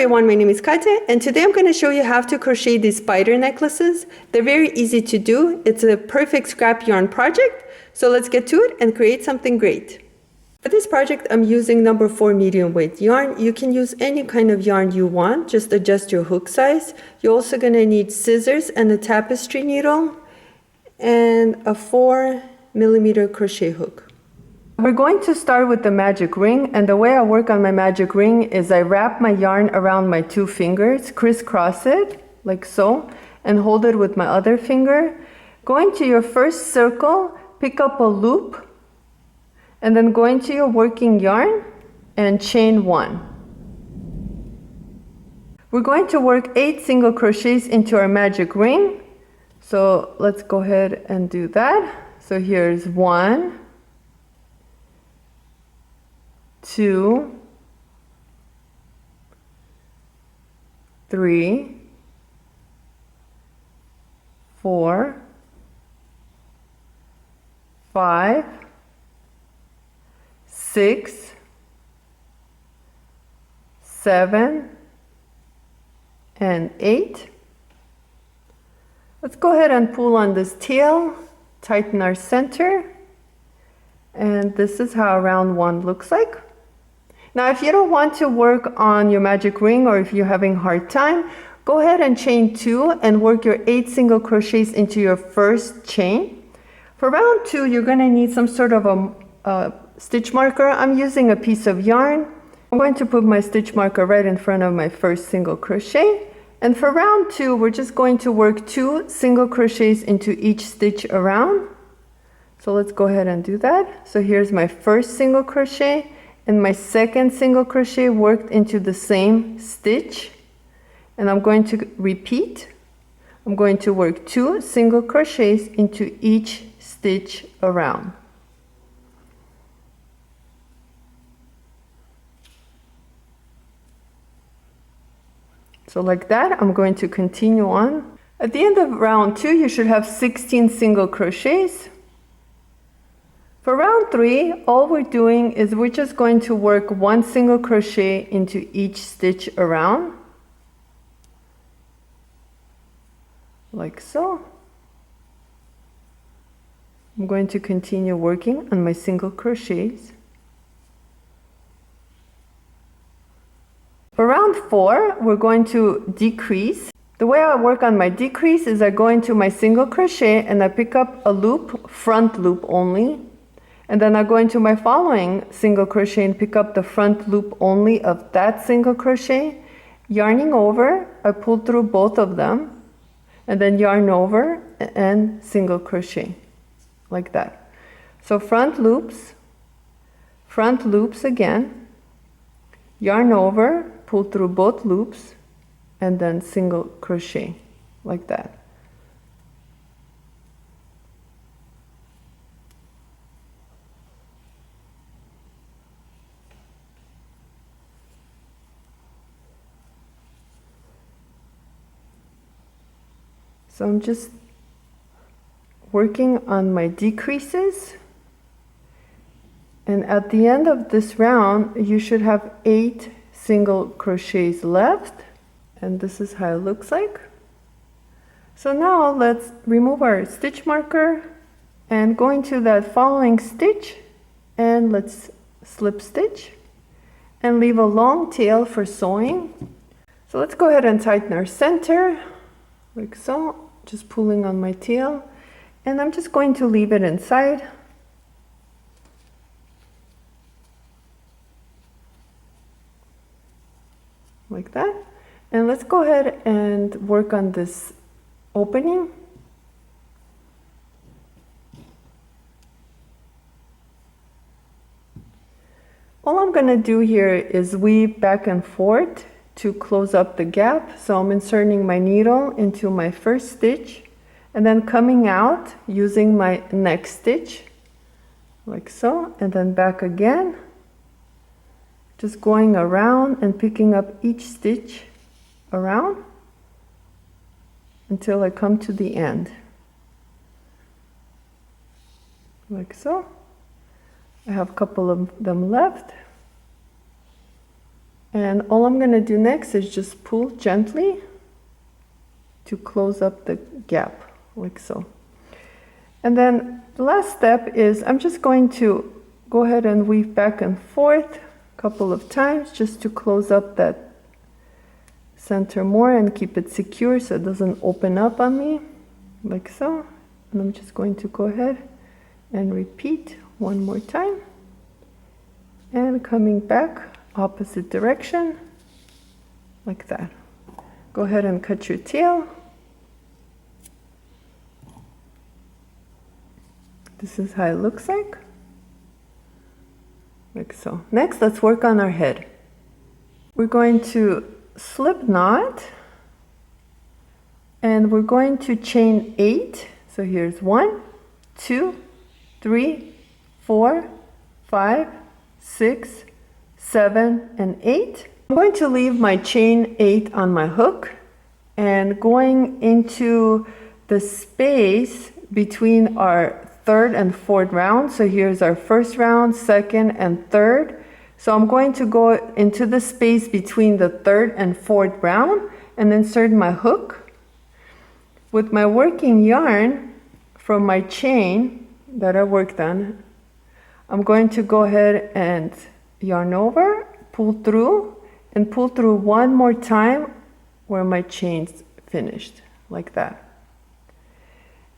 everyone, my name is Katia, and today I'm going to show you how to crochet these spider necklaces. They're very easy to do. It's a perfect scrap yarn project. So let's get to it and create something great. For this project, I'm using number 4 medium weight yarn. You can use any kind of yarn you want, just adjust your hook size. You're also going to need scissors and a tapestry needle and a 4mm crochet hook. We're going to start with the magic ring, and the way I work on my magic ring is I wrap my yarn around my 2 fingers, crisscross it like so, and hold it with my other finger. Go into your first circle, pick up a loop, and then go into your working yarn and chain 1. We're going to work 8 single crochets into our magic ring. So let's go ahead and do that. So here's 1, 2, 3, 4, 5, 6, 7, and 8. Let's go ahead and pull on this tail, tighten our center, and this is how round 1 looks like. Now, if you don't want to work on your magic ring, or if you're having a hard time, go ahead and chain 2 and work your 8 single crochets into your first chain. For round 2, you're going to need some sort of a stitch marker. I'm using a piece of yarn. I'm going to put my stitch marker right in front of my first single crochet. And for round 2, we're just going to work 2 single crochets into each stitch around. So let's go ahead and do that. So here's my first single crochet, and my second single crochet worked into the same stitch. And I'm going to repeat. I'm going to work 2 single crochets into each stitch around. So like that, I'm going to continue on. At the end of round 2, you should have 16 single crochets. For round 3, all we're doing is we're just going to work 1 single crochet into each stitch around, like so. I'm going to continue working on my single crochets. For round 4, we're going to decrease. The way I work on my decrease is I go into my single crochet and I pick up a loop, front loop only. And then I go into my following single crochet and pick up the front loop only of that single crochet. Yarning over, I pull through both of them, and then yarn over and single crochet, like that. So front loops again, yarn over, pull through both loops, and then single crochet, like that. So I'm just working on my decreases, and at the end of this round you should have 8 single crochets left, and this is how it looks like. So now let's remove our stitch marker and go into that following stitch, and let's slip stitch and leave a long tail for sewing. So let's go ahead and tighten our center like so, just pulling on my tail, and I'm just going to leave it inside. Like that. And let's go ahead and work on this opening. All I'm going to do here is weave back and forth to close up the gap. So I'm inserting my needle into my first stitch and then coming out using my next stitch like so, and then back again, just going around and picking up each stitch around until I come to the end, like so. I have a couple of them left. And all I'm going to do next is just pull gently to close up the gap, like so. And then the last step is I'm just going to go ahead and weave back and forth a couple of times just to close up that center more and keep it secure so it doesn't open up on me, like so. And I'm just going to go ahead and repeat one more time. And coming back opposite direction, like that. Go ahead and cut your tail. This is how it looks like so. Next, let's work on our head. We're going to slip knot, and we're going to chain 8. So here's 1, 2, 3, 4, 5, 6, 7, and 8. I'm going to leave my chain 8 on my hook and going into the space between our third and fourth round. So here's our first round, second, and third. So I'm going to go into the space between the third and fourth round and insert my hook. With my working yarn from my chain that I worked on, I'm going to go ahead and yarn over, pull through, and pull through one more time where my chain's finished, like that.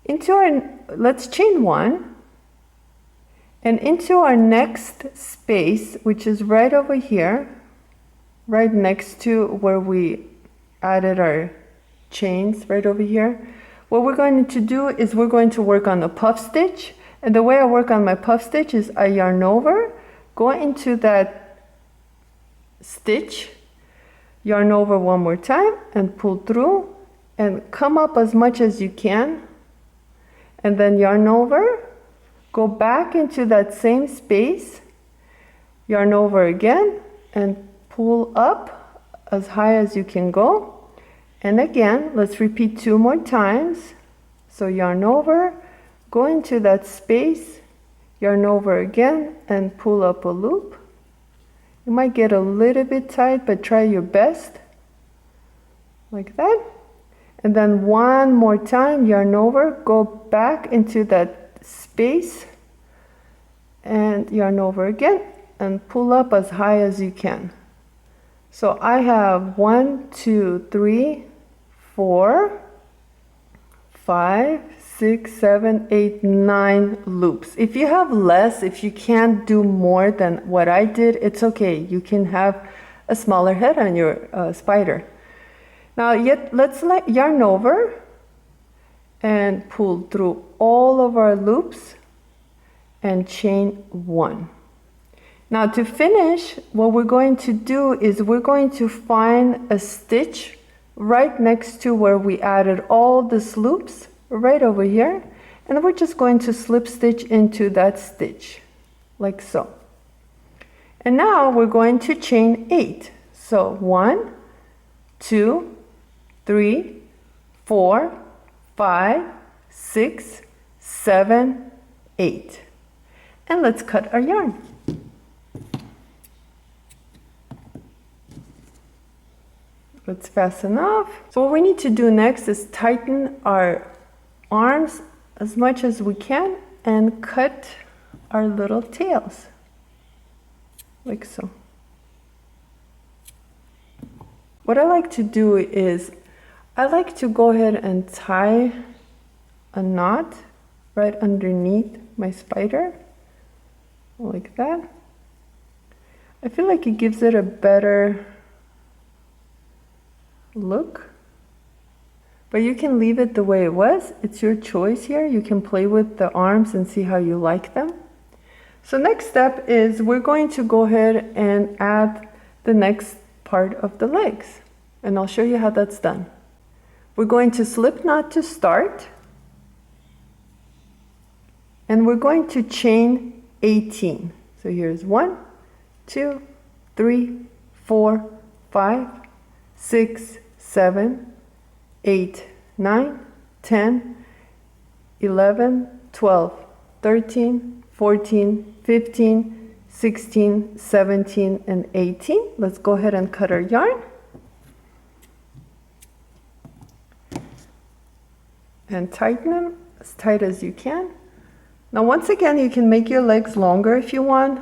Let's chain 1, and into our next space, which is right over here, right next to where we added our chains, right over here. What we're going to do is we're going to work on the puff stitch, and the way I work on my puff stitch is I yarn over, go into that stitch, yarn over one more time, and pull through, and come up as much as you can. And then yarn over, go back into that same space, yarn over again, and pull up as high as you can go. And again, let's repeat 2 more times. So yarn over, go into that space, yarn over again, and pull up a loop. You might get a little bit tight, but try your best, like that. And then one more time, yarn over, go back into that space, and yarn over again, and pull up as high as you can. So I have 1, 2, 3, 4, 5, 6, 7, 8, 9 loops. If you have less, if you can't do more than what I did, it's okay. You can have a smaller head on your spider. Now let's yarn over and pull through all of our loops and chain 1. Now to finish, what we're going to do is we're going to find a stitch right next to where we added all these loops, right over here, and we're just going to slip stitch into that stitch, like so. And now we're going to chain 8. So 1, 2, 3, 4, 5, 6, 7, 8. And let's cut our yarn. Let's fasten off. So what we need to do next is tighten our arms as much as we can and cut our little tails, like so. What I like to do is I like to go ahead and tie a knot right underneath my spider, like that. I feel like it gives it a better look, but you can leave it the way it was. It's your choice here. You can play with the arms and see how you like them. So next step is we're going to go ahead and add the next part of the legs, and I'll show you how that's done. We're going to slip knot to start, and we're going to chain 18. So here's 1, 2, 3, 4, 5, 6, 7, 8, 9, 10, 11, 12, 13, 14, 15, 16, 17, and 18. Let's go ahead and cut our yarn. And tighten them as tight as you can. Now once again, you can make your legs longer if you want.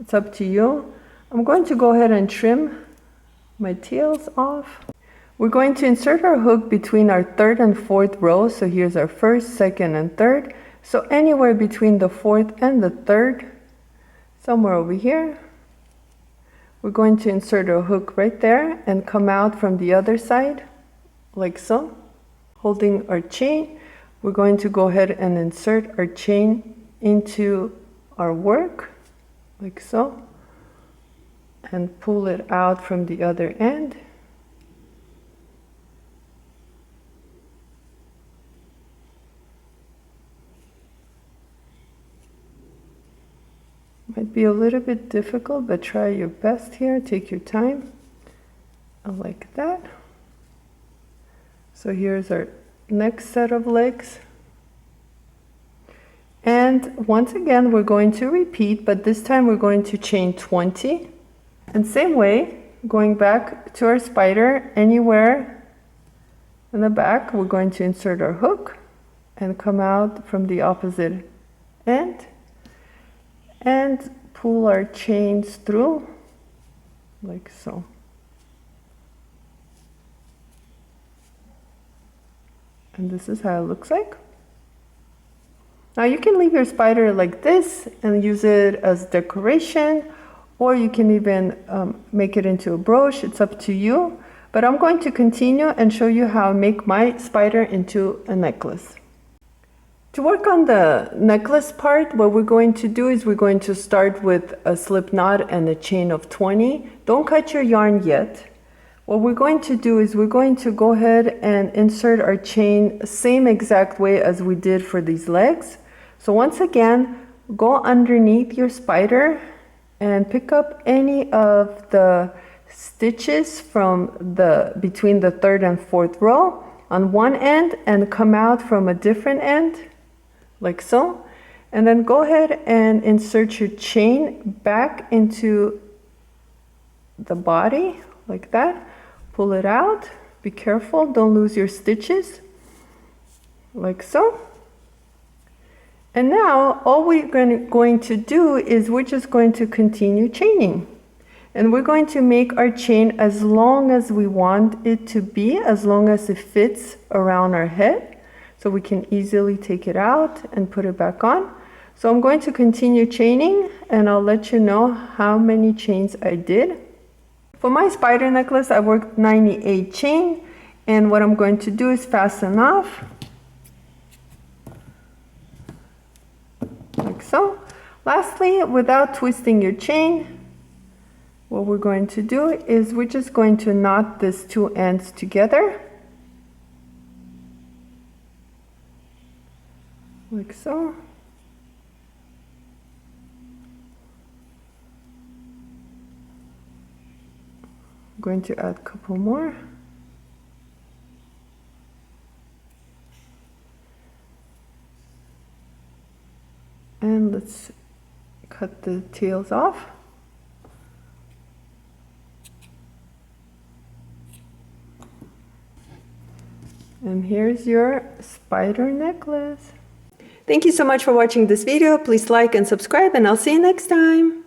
It's up to you. I'm going to go ahead and trim my tails off. We're going to insert our hook between our third and fourth row. So here's our first, second, and third. So anywhere between the fourth and the third, somewhere over here, we're going to insert a hook right there and come out from the other side, like so. Holding our chain, we're going to go ahead and insert our chain into our work, like so, and pull it out from the other end. Might be a little bit difficult, but try your best here. Take your time. Like that. So here's our next set of legs. And once again, we're going to repeat, but this time we're going to chain 20. And same way, going back to our spider, anywhere in the back, we're going to insert our hook and come out from the opposite end. And pull our chains through, like so. And this is how it looks like. Now you can leave your spider like this and use it as decoration, or you can even make it into a brooch. It's up to you. But I'm going to continue and show you how I make my spider into a necklace. To work on the necklace part, what we're going to do is we're going to start with a slip knot and a chain of 20. Don't cut your yarn yet. What we're going to do is we're going to go ahead and insert our chain same exact way as we did for these legs. So once again, go underneath your spider and pick up any of the stitches from between the third and fourth row on one end and come out from a different end, like so. And then go ahead and insert your chain back into the body, like that. Pull it out. Be careful, don't lose your stitches, like so. And now all we're going to do is we're just going to continue chaining. And we're going to make our chain as long as we want it to be, as long as it fits around our head. So we can easily take it out and put it back on. So I'm going to continue chaining and I'll let you know how many chains I did. For my spider necklace, I worked 98 chain, and what I'm going to do is fasten off, like so. Lastly, without twisting your chain, what we're going to do is we're just going to knot these two ends together, like so. I'm going to add a couple more. And let's cut the tails off. And here's your spider necklace. Thank you so much for watching this video. Please like and subscribe, and I'll see you next time.